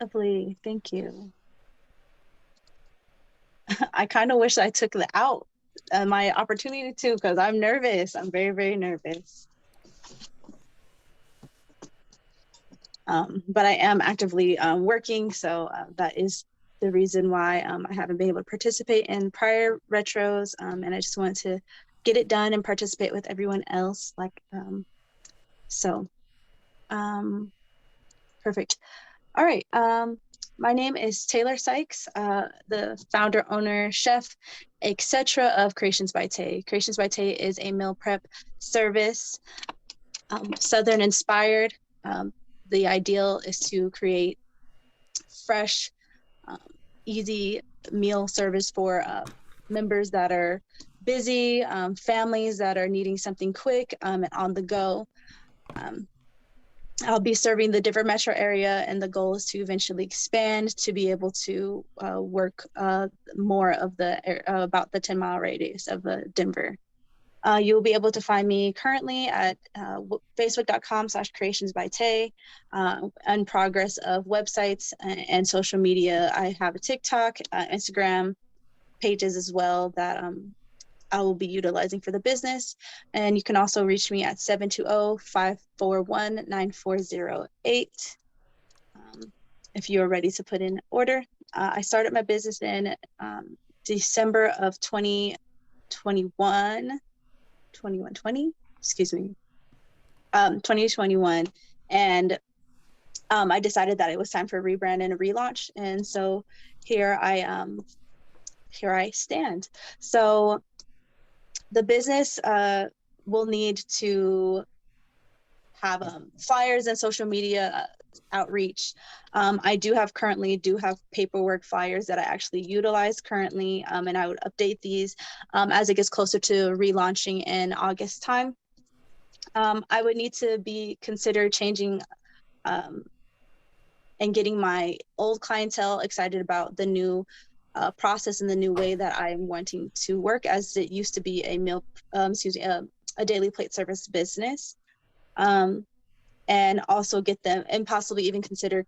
Lovely. Thank you. I kind of wish I took out my opportunity too, because I'm nervous. I'm very, very nervous. But I am actively working, so that is the reason why I haven't been able to participate in prior retros, and I just want to get it done and participate with everyone else. Perfect. All right. My name is Taylor Sykes, the founder, owner, chef, etc. of Creations by Tay. Creations by Tay is a meal prep service, Southern inspired. The ideal is to create fresh, easy meal service for members that are busy, families that are needing something quick and on the go. I'll be serving the Denver metro area, and the goal is to eventually expand to be able to work more of about the 10-mile radius of Denver. You'll be able to find me currently at facebook.com/creationsbytay, in progress of websites and social media. I have a TikTok, Instagram pages as well that I will be utilizing for the business. And you can also reach me at 720-541-9408 if you are ready to put in order. I started my business in December of 2021, and I decided that it was time for a rebrand and a relaunch. And so here I stand. So the business will need to have flyers and social media outreach. I currently have paperwork flyers that I actually utilize currently, and I would update these as it gets closer to relaunching in August time. I would need to be considered changing and getting my old clientele excited about the new process and the new way that I'm wanting to work, as it used to be a daily plate service business. And also get them, and possibly even consider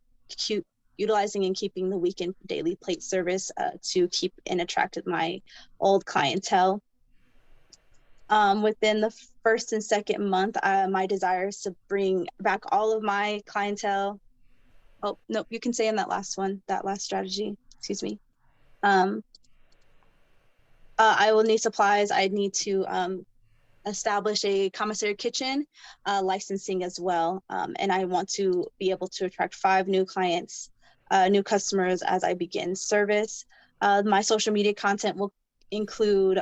utilizing and keeping the weekend daily plate service to keep and attract my old clientele. Within the first and second month, my desire is to bring back all of my clientele. Oh, no, you can say in that last strategy, excuse me. I will need supplies. I need to establish a commissary kitchen licensing as well. And I want to be able to attract 5 new clients, new customers as I begin service. My social media content will include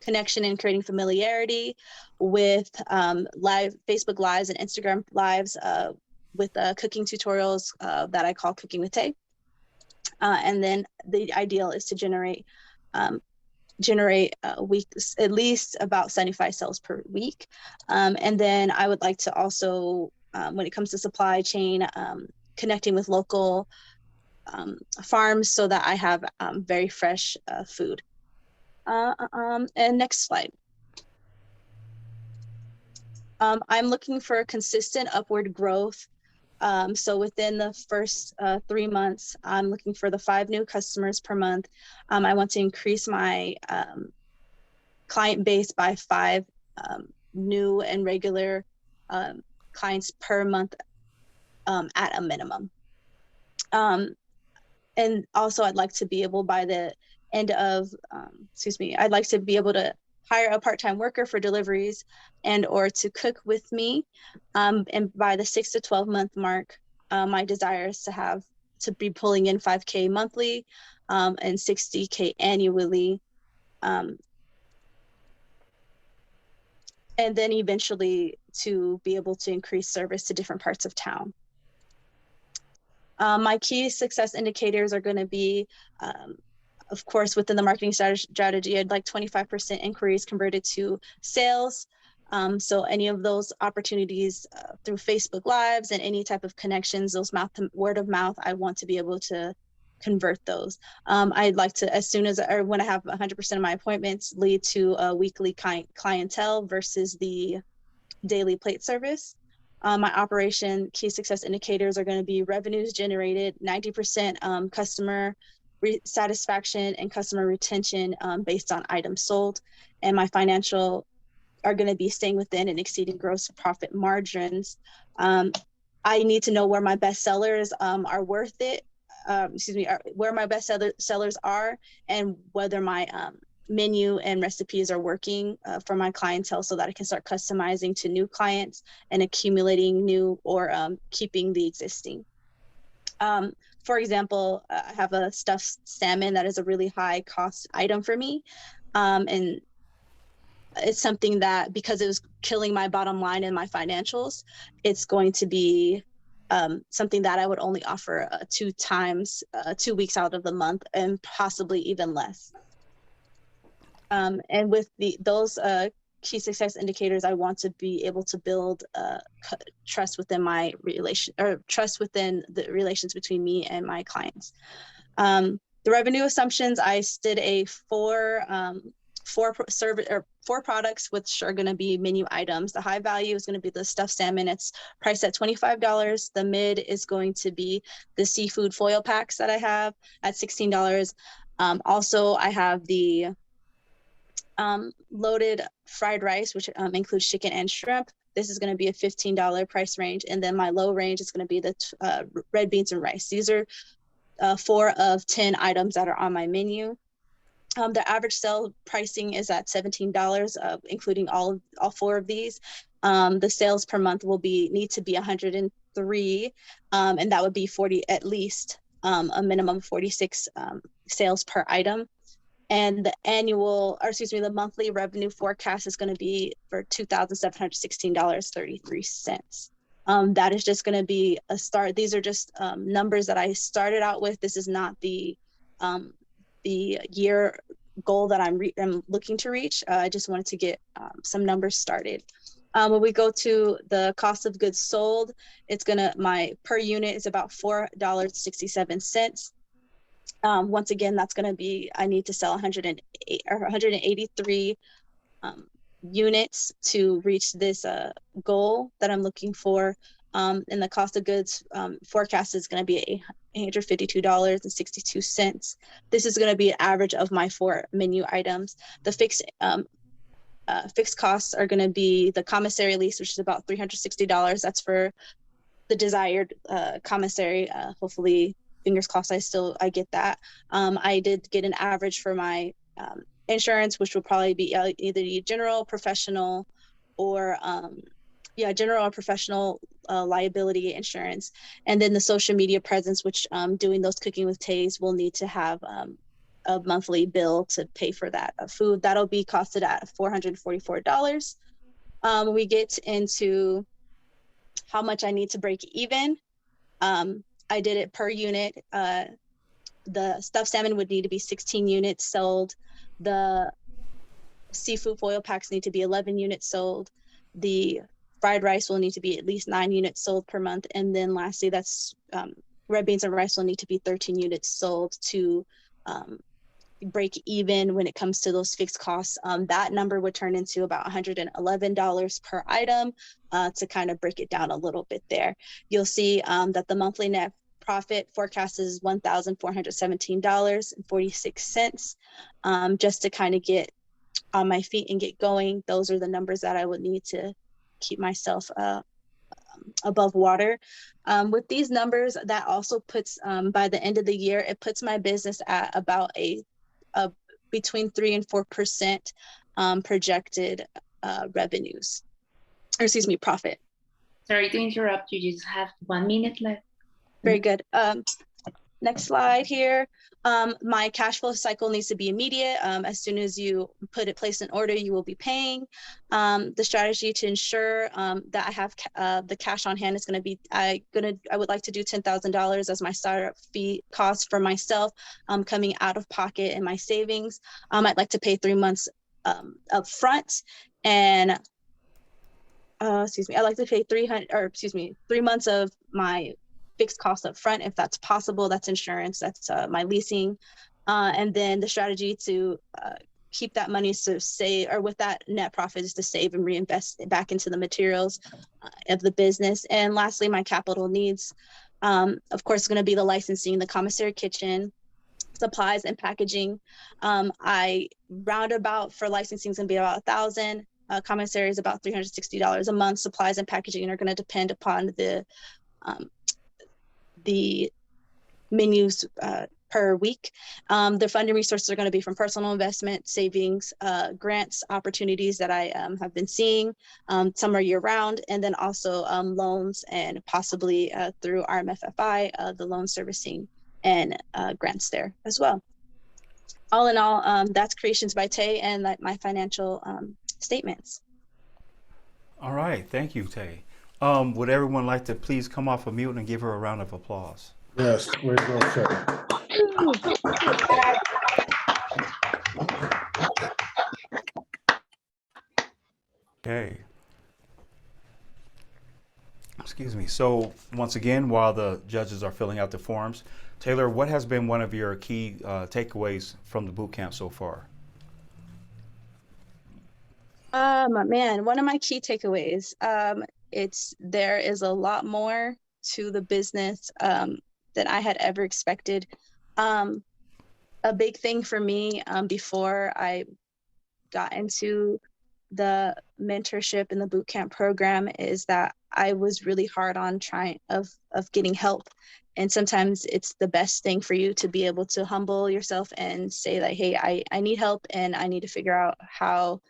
connection and creating familiarity with live Facebook Lives and Instagram Lives with cooking tutorials that I call Cooking with Tay. And then the ideal is to generate a week, at least about 75 sales per week. And then I would like to also, when it comes to supply chain, connecting with local farms so that I have very fresh food. And next slide. I'm looking for consistent upward growth. So within the first 3 months, I'm looking for the 5 new customers per month. I want to increase my client base by 5 new and regular clients per month at a minimum. And also I'd like to be able by the end of, I'd like to be able to hire a part-time worker for deliveries and or to cook with me. And by the 6 to 12 month mark, my desire is to be pulling in 5K monthly and 60K annually. And then eventually to be able to increase service to different parts of town. My key success indicators are going to be, of course, within the marketing strategy, I'd like 25% inquiries converted to sales. So any of those opportunities through Facebook Lives and any type of connections, those word of mouth, I want to be able to convert those. I'd like to, as soon as, or when I have 100% of my appointments, lead to a weekly clientele versus the daily plate service. My operation key success indicators are going to be revenues generated, 90% customer satisfaction and customer retention based on items sold. And my financial are going to be staying within and exceeding gross profit margins. I need to know where my best sellers are worth it. Where my best sellers are and whether my menu and recipes are working for my clientele so that I can start customizing to new clients and accumulating new or keeping the existing. For example, I have a stuffed salmon that is a really high cost item for me. And it's something that, because it was killing my bottom line and my financials, it's going to be something that I would only offer 2 weeks out of the month and possibly even less. And with those key success indicators, I want to be able to build trust within my relation, or trust within the relations between me and my clients. The revenue assumptions, I did a 4 products, which are going to be menu items. The high value is going to be the stuffed salmon. It's priced at $25. The mid is going to be the seafood foil packs that I have at $16. Also, I have the loaded fried rice, which includes chicken and shrimp. This is going to be a $15 price range. And then my low range is going to be the red beans and rice. These are 4 of 10 items that are on my menu. The average sale pricing is at $17, including all 4 of these. The sales per month will need to be $130 3, and that would be 40 at least, a minimum of 46 sales per item. And the monthly revenue forecast is going to be for $2,716.33. That is just going to be a start. These are just numbers that I started out with. This is not the year goal that I'm looking to reach. I just wanted to get some numbers started. When we go to the cost of goods sold, my per unit is about $4.67. Once again, that's going to be, I need to sell 183 units to reach this goal that I'm looking for. And the cost of goods forecast is going to be $852.62. This is going to be an average of my 4 menu items. The fixed costs are going to be the commissary lease, which is about $360. That's for the desired commissary. Hopefully, fingers crossed, I get that. I did get an average for my insurance, which will probably be either general, professional, or general or professional liability insurance. And then the social media presence, which doing those Cooking with Tays will need to have a monthly bill to pay for that food. That'll be costed at $444. We get into how much I need to break even. I did it per unit. The stuffed salmon would need to be 16 units sold. The seafood foil packs need to be 11 units sold. The fried rice will need to be at least 9 units sold per month. And then lastly, that's red beans and rice will need to be 13 units sold to break even when it comes to those fixed costs. That number would turn into about $111 per item to kind of break it down a little bit there. You'll see that the monthly net profit forecast is $1,417.46. Just to kind of get on my feet and get going, those are the numbers that I would need to keep myself above water. With these numbers, that also puts, by the end of the year, it puts my business at about between 3 and 4% projected revenues, or excuse me, profit. Sorry to interrupt you, just have 1 minute left. Very good. Next slide here. My cash flow cycle needs to be immediate. As soon as you place an order, you will be paying. The strategy to ensure that I have the cash on hand is going to be, I would like to do $10,000 as my startup fee cost for myself, coming out of pocket in my savings. I'd like to pay 3 months up front, and I'd like to pay 3 months of my fixed costs up front, if that's possible. That's insurance, that's my leasing. And then the strategy to keep that money to save, or with that net profit, is to save and reinvest it back into the materials of the business. And lastly, my capital needs, of course, going to be the licensing, the commissary kitchen, supplies and packaging. I roundabout for licensing is going to be about $1,000. Commissary is about $360 a month. Supplies and packaging are going to depend upon the menus per week. The funding resources are going to be from personal investment, savings, grants, opportunities that I have been seeing. Some are year round, and then also loans, and possibly through RMFFI, the loan servicing and grants there as well. All in all, that's Creations by Tay and my financial statements. All right, thank you, Tay. Would everyone like to please come off of mute and give her a round of applause? Yes, way to go, sir. Okay. Excuse me. So once again, while the judges are filling out the forms, Taylor, what has been one of your key takeaways from the boot camp so far? Man, one of my key takeaways, there is a lot more to the business than I had ever expected. A big thing for me before I got into the mentorship and the boot camp program is that I was really hard on of getting help. And sometimes it's the best thing for you to be able to humble yourself and say like, hey, I need help and I need to figure out how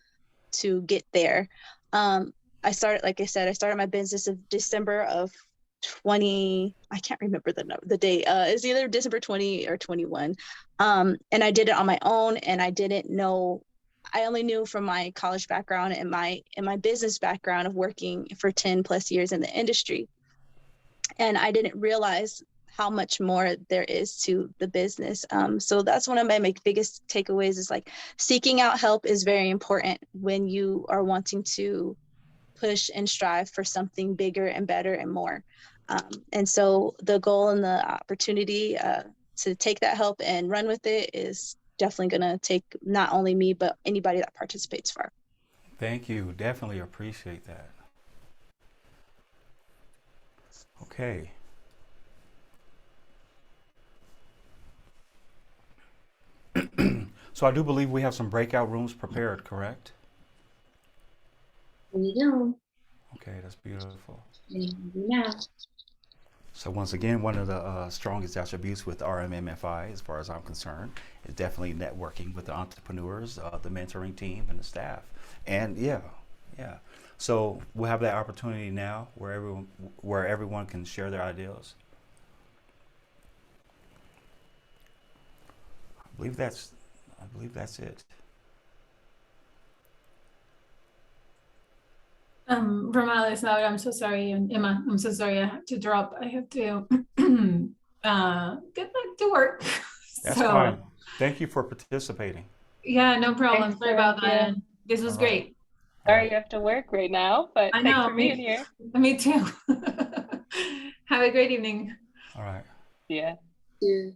to get there. I started my business in December of I can't remember the date. It's either December 20 or 21. And I did it on my own, and I didn't know. I only knew from my college background and my business background of working for 10 plus years in the industry. And I didn't realize how much more there is to the business. So that's one of my biggest takeaways is like seeking out help is very important when you are wanting to push and strive for something bigger and better and more. And so the goal and the opportunity to take that help and run with it is definitely going to take not only me, but anybody that participates for. Thank you. Definitely appreciate that. Okay. So I do believe we have some breakout rooms prepared, correct? We do. Okay, that's beautiful. Yeah. So once again, one of the strongest attributes with RMMFI, as far as I'm concerned, is definitely networking with the entrepreneurs, the mentoring team, and the staff. And yeah. So we'll have that opportunity now where everyone can share their ideas. I believe that's it. Romales, Laura, I'm so sorry, and Emma, I'm so sorry. I have to drop. I have to get back to work. That's fine. Thank you for participating. Yeah, no problem. Thanks Sorry about for- that. This was All right. great. Sorry you have to work right now, but I thanks know, for being here. Me too. Have a great evening. All right. Yeah. Yeah.